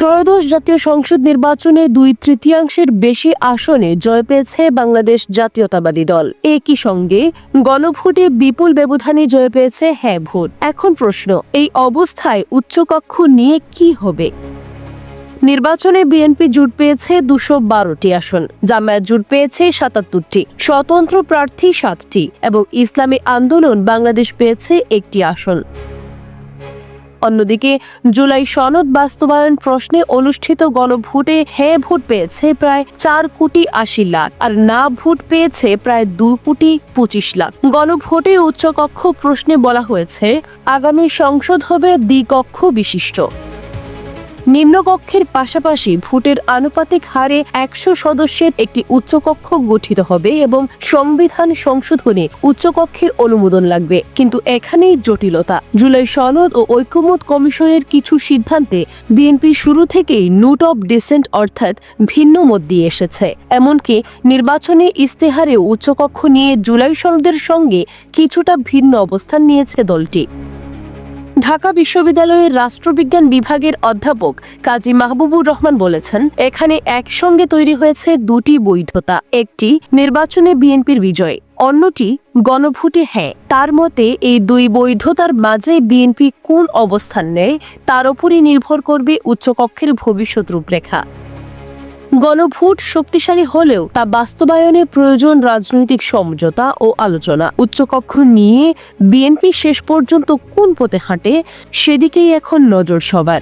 ত্রয়োদশ জাতীয় সংসদ নির্বাচনে 2/3 বেশি আসনে জয় পেয়েছে বাংলাদেশ জাতীয়তাবাদী দল। একই সঙ্গে গণভোটে বিপুল ব্যবধানে জয় পেয়েছে হ্যাঁ ভোট। এখন প্রশ্ন, এই অবস্থায় উচ্চকক্ষ নিয়ে কি হবে? নির্বাচনে বিএনপি জোট পেয়েছে 212টি আসন, জামায়াত জোট পেয়েছে 77টি, স্বতন্ত্র প্রার্থী 7টি এবং ইসলামী আন্দোলন বাংলাদেশ পেয়েছে 1টি আসন। অন্যদিকে জুলাই সনদ বাস্তবায়ন প্রশ্নে অনুষ্ঠিত গণভোটে হ্যাঁ ভোট পেয়েছে প্রায় 4,80,00,000 আর না ভোট পেয়েছে প্রায় 2,25,00,000। গণভোটে উচ্চকক্ষ প্রশ্নে বলা হয়েছে আগামী সংসদ হবে দ্বিকক্ষ বিশিষ্ট। নিম্নকক্ষের পাশাপাশি ভোটের আনুপাতিক হারে 100 সদস্যের একটি উচ্চকক্ষ গঠিত হবে এবং সংবিধান সংশোধনে উচ্চকক্ষের অনুমোদন লাগবে। কিন্তু এখানেই জটিলতা। জুলাই সনদ ও ঐকমত্য কমিশনের কিছু সিদ্ধান্তে বিএনপি শুরু থেকেই নোট অব ডিসেন্ট অর্থাৎ ভিন্ন মত দিয়ে এসেছে। এমনকি নির্বাচনী ইস্তেহারে উচ্চকক্ষ নিয়ে জুলাই সনদের সঙ্গে কিছুটা ভিন্ন অবস্থান নিয়েছে দলটি। ঢাকা বিশ্ববিদ্যালয়ের রাষ্ট্রবিজ্ঞান বিভাগের অধ্যাপক কাজী মাহবুবুর রহমান বলেছেন, এখানে একসঙ্গে তৈরি হয়েছে দুটি বৈধতা। একটি নির্বাচনে বিএনপির বিজয়, অন্যটি গণভোটে হ্যাঁ। তার মতে এই দুই বৈধতার মাঝে বিএনপি কোন অবস্থান নেয় তার উপরই নির্ভর করবে উচ্চকক্ষের ভবিষ্যৎ রূপরেখা। গণভোট শক্তিশালী হলেও তা বাস্তবায়নে প্রয়োজন রাজনৈতিক সমঝোতা ও আলোচনা। উচ্চকক্ষ নিয়ে বিএনপি শেষ পর্যন্ত কোন পথে হাঁটে সেদিকেই এখন নজর সবার।